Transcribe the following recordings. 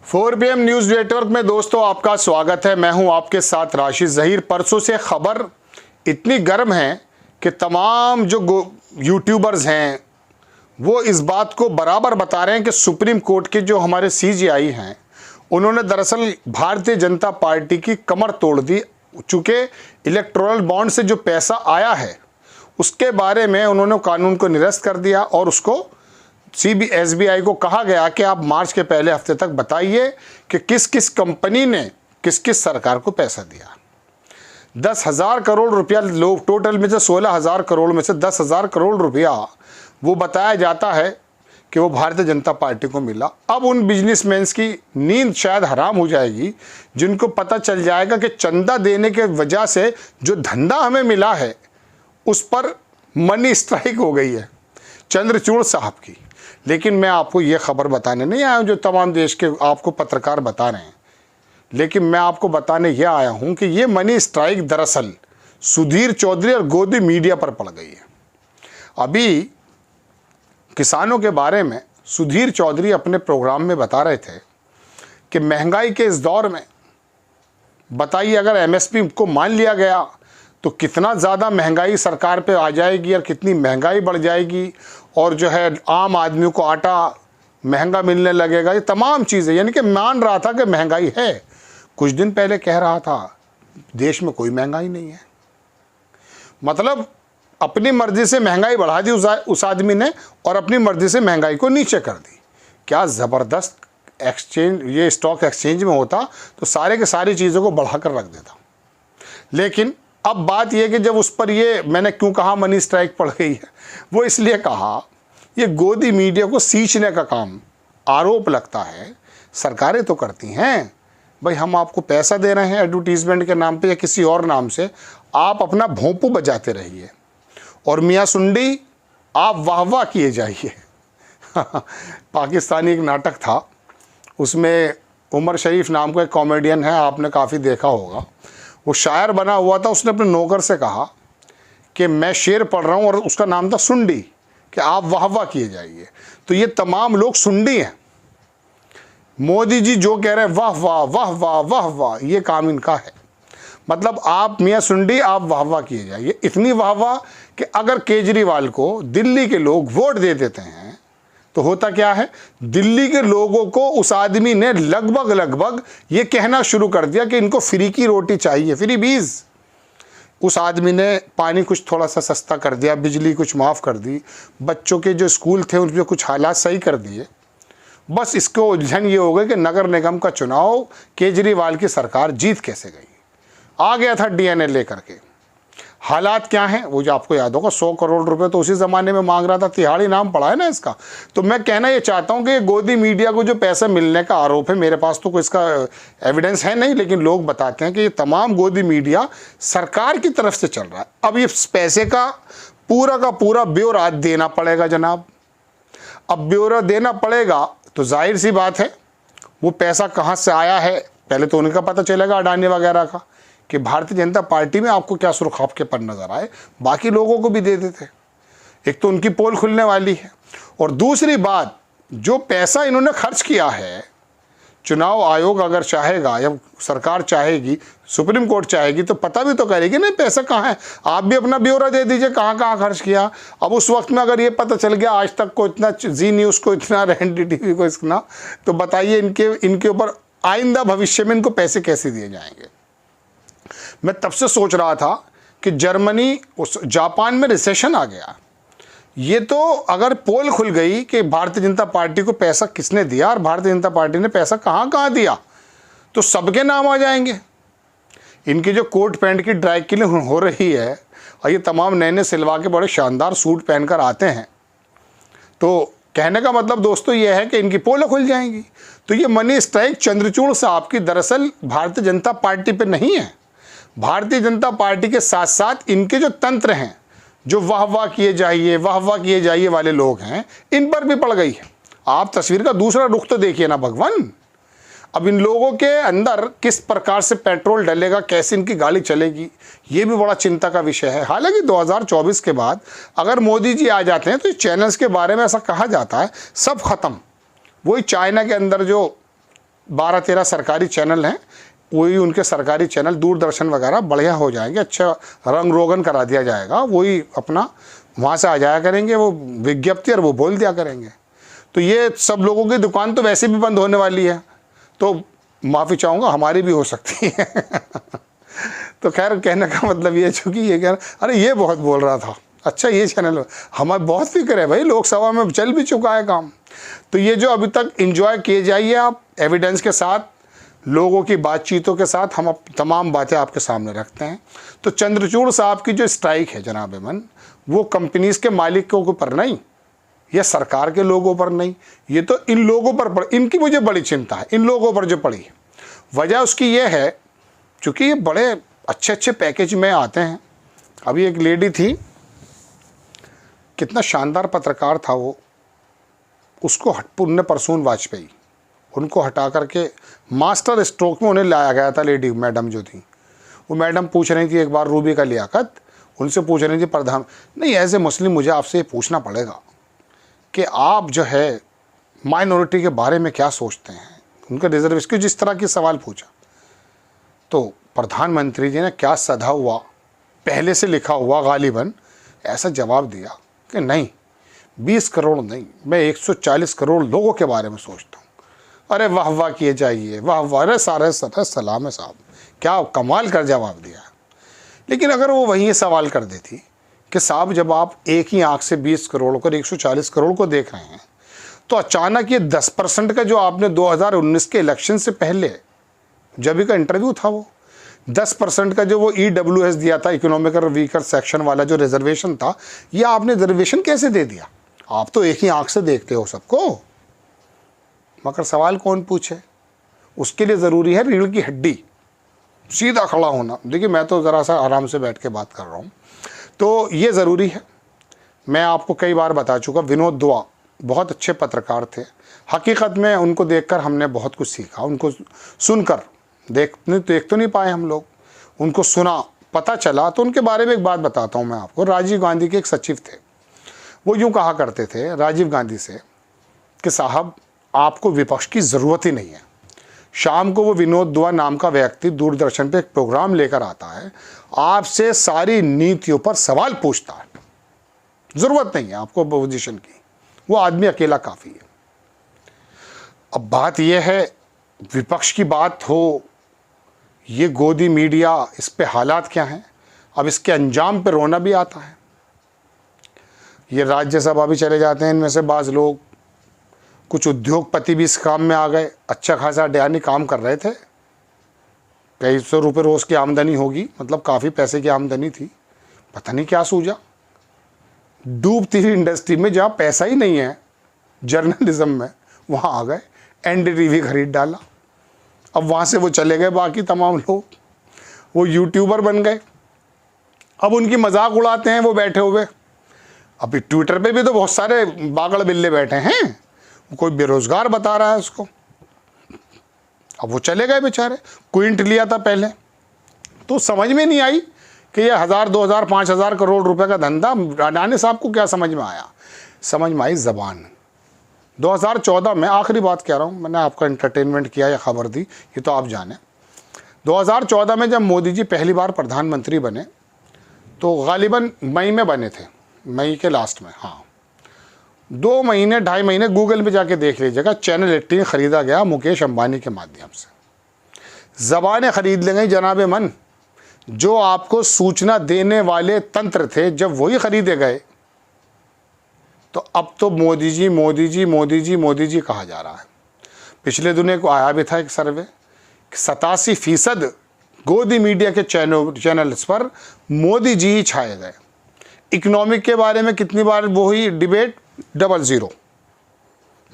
4 PM news network में दोस्तों आपका स्वागत है। मैं हूं आपके साथ राशिद ज़हीर। परसों से खबर इतनी गर्म है कि तमाम जो यूट्यूबर्स हैं वो इस बात को बराबर बता रहे हैं कि सुप्रीम कोर्ट के जो हमारे CJI हैं उन्होंने दरअसल भारतीय जनता पार्टी की कमर तोड़ दी। चूँकि इलेक्टोरल बॉन्ड से जो पैसा आया है उसके बारे में उन्होंने कानून को निरस्त कर दिया और उसको SBI को कहा गया कि आप मार्च के पहले हफ्ते तक बताइए कि किस किस कंपनी ने किस किस सरकार को पैसा दिया। 10,000 करोड़ रुपया लोग टोटल में से 16,000 करोड़ में से 10,000 करोड़ रुपया वो बताया जाता है कि वो भारतीय जनता पार्टी को मिला। अब उन बिजनेसमैन्स की नींद शायद हराम हो जाएगी जिनको पता चल जाएगा कि चंदा देने के वजह से जो धंधा हमें मिला है उस पर मनी स्ट्राइक हो गई है चंद्रचूड़ साहब की। लेकिन मैं आपको ये खबर बताने नहीं आया हूँ जो तमाम देश के आपको पत्रकार बता रहे हैं, लेकिन मैं आपको बताने ये आया हूँ कि ये मनी स्ट्राइक दरअसल सुधीर चौधरी और गोदी मीडिया पर पड़ गई है। अभी किसानों के बारे में सुधीर चौधरी अपने प्रोग्राम में बता रहे थे कि महंगाई के इस दौर में बताइए अगर MSP को मान लिया गया तो कितना ज़्यादा महंगाई सरकार पे आ जाएगी और कितनी महंगाई बढ़ जाएगी और जो है आम आदमी को आटा महंगा मिलने लगेगा। ये तमाम चीज़ें यानी कि मान रहा था कि महंगाई है। कुछ दिन पहले कह रहा था देश में कोई महंगाई नहीं है। मतलब अपनी मर्ज़ी से महंगाई बढ़ा दी उस आदमी ने और अपनी मर्ज़ी से महंगाई को नीचे कर दी। क्या ज़बरदस्त एक्सचेंज ये स्टॉक एक्सचेंज में होता तो सारे के सारी चीज़ों को बढ़ा कर रख देता। लेकिन अब बात यह कि जब उस पर ये मैंने क्यों कहा मनी स्ट्राइक पड़ गई है, वो इसलिए कहा ये गोदी मीडिया को सींचने का काम आरोप लगता है। सरकारें तो करती हैं भाई, हम आपको पैसा दे रहे हैं एडवर्टीजमेंट के नाम पे या किसी और नाम से, आप अपना भोंपू बजाते रहिए और मियाँ सुंडी आप वाह वाह किए जाइए। पाकिस्तानी एक नाटक था, उसमें उमर शरीफ नाम का एक कॉमेडियन है, आपने काफ़ी देखा होगा। वो शायर बना हुआ था, उसने अपने नौकर से कहा कि मैं शेर पढ़ रहा हूँ और उसका नाम था सुंडी, कि आप वाह वाह किए जाइए। तो ये तमाम लोग सुंडी हैं। मोदी जी जो कह रहे हैं वाह वाह वाह वाह वाह वाह, ये काम इनका है। मतलब आप मियाँ सुंडी आप वाह वाह किए जाइए। इतनी वाह वाह कि अगर केजरीवाल को दिल्ली के लोग वोट दे देते हैं तो होता क्या है, दिल्ली के लोगों को उस आदमी ने लगभग ये कहना शुरू कर दिया कि इनको फ्री की रोटी चाहिए, फ्री बीज। उस आदमी ने पानी कुछ थोड़ा सा सस्ता कर दिया, बिजली कुछ माफ़ कर दी, बच्चों के जो स्कूल थे उनमें कुछ हालात सही कर दिए। बस इसको उलझन ये हो गई कि नगर निगम का चुनाव केजरीवाल की सरकार जीत कैसे गई। आ गया था DNA लेकर के। हालात क्या हैं वो जो आपको याद होगा, 100 करोड़ रुपए तो उसी ज़माने में मांग रहा था, तिहाड़ी नाम पड़ा है ना इसका। तो मैं कहना ये चाहता हूँ कि गोदी मीडिया को जो पैसा मिलने का आरोप है, मेरे पास तो कोई इसका एविडेंस है नहीं, लेकिन लोग बताते हैं कि ये तमाम गोदी मीडिया सरकार की तरफ से चल रहा है। अब इस पैसे का पूरा ब्यौरा देना पड़ेगा जनाब। अब ब्यौरा देना पड़ेगा तो जाहिर सी बात है वो पैसा कहाँ से आया है पहले तो उनका पता चलेगा, अडानी वगैरह का, कि भारतीय जनता पार्टी में आपको क्या सुर्ख आपके पर नज़र आए, बाकी लोगों को भी दे देते। एक तो उनकी पोल खुलने वाली है और दूसरी बात जो पैसा इन्होंने खर्च किया है, चुनाव आयोग अगर चाहेगा या सरकार चाहेगी, सुप्रीम कोर्ट चाहेगी तो पता भी तो करेगी नहीं पैसा कहाँ है। आप भी अपना ब्यौरा दे दीजिए कहाँ खर्च किया। अब उस वक्त में अगर ये पता चल गया आज तक को इतना, जी न्यूज़ को इतना, NDTV को इतना, तो बताइए इनके ऊपर आइंदा भविष्य में इनको पैसे कैसे दिए जाएंगे। मैं तब से सोच रहा था कि जर्मनी जापान में रिसेशन आ गया, ये तो अगर पोल खुल गई कि भारतीय जनता पार्टी को पैसा किसने दिया और भारतीय जनता पार्टी ने पैसा कहाँ दिया, तो सबके नाम आ जाएंगे। इनकी जो कोट पैंट की ड्राई क्लीनिंग हो रही है और ये तमाम नए सिलवा के बड़े शानदार सूट पहनकर आते हैं, तो कहने का मतलब दोस्तों ये है कि इनकी पोल खुल जाएंगी। तो ये मनी स्ट्राइक चंद्रचूड़ साहब की दरअसल भारतीय जनता पार्टी पे नहीं है, भारतीय जनता पार्टी के साथ साथ इनके जो तंत्र हैं, जो वाह वाह किए जाइए वाले लोग हैं, इन पर भी पड़ गई है। आप तस्वीर का दूसरा रुख तो देखिए ना भगवान। अब इन लोगों के अंदर किस प्रकार से पेट्रोल डलेगा, कैसे इनकी गाड़ी चलेगी, ये भी बड़ा चिंता का विषय है। हालांकि 2024 के बाद अगर मोदी जी आ जाते हैं तो इस चैनल्स के बारे में ऐसा कहा जाता है सब खत्म। वही चाइना के अंदर जो 12-13 सरकारी चैनल हैं, वही उनके सरकारी चैनल दूरदर्शन वगैरह बढ़िया हो जाएंगे, अच्छा रंग रोगन करा दिया जाएगा, वही अपना वहाँ से आ जाया करेंगे वो विज्ञप्ति और वो बोल दिया करेंगे। तो ये सब लोगों की दुकान तो वैसे भी बंद होने वाली है, तो माफ़ी चाहूँगा हमारी भी हो सकती है। तो खैर कहने का मतलब ये, चूँकि ये कह अरे ये बहुत बोल रहा था, अच्छा ये चैनल, हमें बहुत फिक्र है भाई, लोकसभा में चल भी चुका है काम। तो ये जो अभी तक एंजॉय किए जाइए आप एविडेंस के साथ, लोगों की बातचीतों के साथ, हम तमाम बातें आपके सामने रखते हैं। तो चंद्रचूड़ साहब की जो स्ट्राइक है जनाब अमन, वो कंपनीज़ के मालिकों के ऊपर नहीं, या सरकार के लोगों पर नहीं, ये तो इन लोगों पर पड़, इनकी मुझे बड़ी चिंता है, इन लोगों पर जो पड़ी है। वजह उसकी ये है, चूँकि ये बड़े अच्छे अच्छे पैकेज में आते हैं। अभी एक लेडी थी, कितना शानदार पत्रकार था वो, उसको पुण्य परसून वाजपेयी, उनको हटा करके मास्टर स्ट्रोक में उन्हें लाया गया था। लेडी मैडम जो थी, वो मैडम पूछ रही थी एक बार रूबी का लियाकत, उनसे पूछ रही थी प्रधान, नहीं एज ए मुस्लिम मुझे आपसे ये पूछना पड़ेगा कि आप जो है माइनॉरिटी के बारे में क्या सोचते हैं, उनका रिजर्वेशन के जिस तरह की सवाल पूछा, तो प्रधानमंत्री जी ने क्या सधा हुआ पहले से लिखा हुआ गालिबन ऐसा जवाब दिया कि नहीं 20 करोड़ नहीं, मैं 140 करोड़ लोगों के बारे में सोचता हूँ। अरे वाह वाह किए जाइए, वाह वाह, अरे सारे सलाम है साहब, क्या कमाल कर जवाब दिया। लेकिन अगर वो वहीं सवाल कर देती कि साहब जब आप एक ही आंख से 20 करोड़ को 140 करोड़ को देख रहे हैं, तो अचानक ये 10% का जो आपने 2019 के इलेक्शन से पहले जब का इंटरव्यू था, वो 10% का जो वो EWS दिया था, इकोनॉमिकल वीकर सेक्शन वाला जो रिजर्वेशन था, ये आपने रिजर्वेशन कैसे दे दिया? आप तो एक ही आंख से देखते हो सबको, मगर सवाल कौन पूछे? उसके लिए ज़रूरी है रीढ़ की हड्डी, सीधा खड़ा होना। देखिए मैं तो ज़रा सा आराम से बैठ के बात कर रहा हूँ, तो ये ज़रूरी है। मैं आपको कई बार बता चुका, विनोद दुआ बहुत अच्छे पत्रकार थे, हकीकत में उनको देखकर हमने बहुत कुछ सीखा, उनको सुनकर देख तो नहीं पाए हम लोग, उनको सुना, पता चला। तो उनके बारे में एक बात बताता हूँ मैं आपको। राजीव गांधी के एक सचिव थे, वो यूँ कहा करते थे राजीव गांधी से कि साहब आपको विपक्ष की ज़रूरत ही नहीं है। शाम को वो विनोद दुआ नाम का व्यक्ति दूरदर्शन पे एक प्रोग्राम लेकर आता है, आपसे सारी नीतियों पर सवाल पूछता है, ज़रूरत नहीं है आपको पोजीशन की, वो आदमी अकेला काफ़ी है। अब बात यह है, विपक्ष की बात हो, ये गोदी मीडिया, इस पे हालात क्या हैं, अब इसके अंजाम पे रोना भी आता है। ये राज्यसभा भी चले जाते हैं इनमें से बाज़ लोग, कुछ उद्योगपति भी इस काम में आ गए, अच्छा खासा यानी काम कर रहे थे, कई सौ रुपये रोज़ की आमदनी होगी, मतलब काफ़ी पैसे की आमदनी थी, पता नहीं क्या सूझा, डूबती हुई इंडस्ट्री में जहाँ पैसा ही नहीं है जर्नलिज्म में, वहाँ आ गए, NDTV खरीद डाला। अब वहाँ से वो चले गए, बाकी तमाम लोग वो यूट्यूबर बन गए, अब उनकी मजाक उड़ाते हैं वो बैठे हुए। अभी ट्विटर पे भी तो बहुत सारे बागड़ बिल्ले बैठे हैं, कोई बेरोजगार बता रहा है उसको, अब वो चले गए बेचारे। क्विंट लिया था पहले, तो समझ में नहीं आई कि ये 1000, 2000, 5000 करोड़ रुपए का धंधा। अडानी साहब को क्या समझ में आया? समझ में आई ज़बान। 2014 में, आखिरी बात कह रहा हूँ, मैंने आपका एंटरटेनमेंट किया या खबर दी, ये तो आप जाने। 2014 में जब मोदी जी पहली बार प्रधानमंत्री बने, तो गालिबन मई में बने थे, मई के लास्ट में, हाँ 2 महीने 2.5 महीने गूगल पे जाके देख लीजिएगा, चैनल 18 ख़रीदा गया मुकेश अंबानी के माध्यम से। ज़बानें ख़रीद लेंगे जनाब मन, जो आपको सूचना देने वाले तंत्र थे, जब वही ख़रीदे गए, तो अब तो मोदी जी मोदी जी मोदी जी मोदी जी कहा जा रहा है। पिछले दिनों को आया भी था एक सर्वे, 87% गोदी मीडिया के चैनल्स पर मोदी जी ही छाए गए। इकोनॉमिक के बारे में कितनी बार वो हुई डिबेट, 00।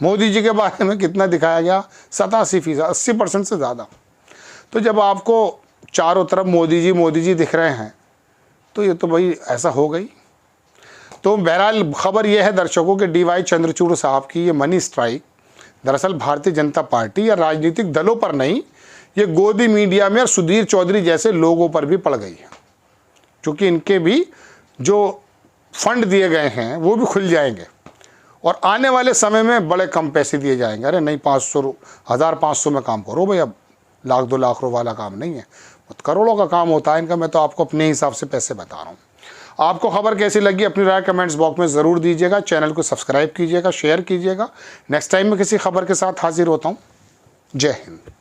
मोदी जी के बारे में कितना दिखाया गया, 87%, 80% से ज़्यादा। तो जब आपको चारों तरफ मोदी जी दिख रहे हैं, तो ये तो भाई ऐसा हो गई। तो बहरहाल खबर यह है दर्शकों के DY चंद्रचूड़ साहब की ये मनी स्ट्राइक दरअसल भारतीय जनता पार्टी या राजनीतिक दलों पर नहीं, ये गोदी मीडिया में और सुधीर चौधरी जैसे लोगों पर भी पड़ गई है, क्योंकि इनके भी जो फंड दिए गए हैं वो भी खुल जाएंगे और आने वाले समय में बड़े कम पैसे दिए जाएंगे। अरे नहीं 1500 में काम करो भाई, अब 1-2 लाख रुपये वाला काम नहीं है, करोड़ों का काम होता है इनका। मैं तो आपको अपने हिसाब से पैसे बता रहा हूँ। आपको खबर कैसी लगी अपनी राय कमेंट्स बॉक्स में ज़रूर दीजिएगा। चैनल को सब्सक्राइब कीजिएगा, शेयर कीजिएगा। नेक्स्ट टाइम मैं किसी खबर के साथ हाजिर होता हूँ। जय हिंद।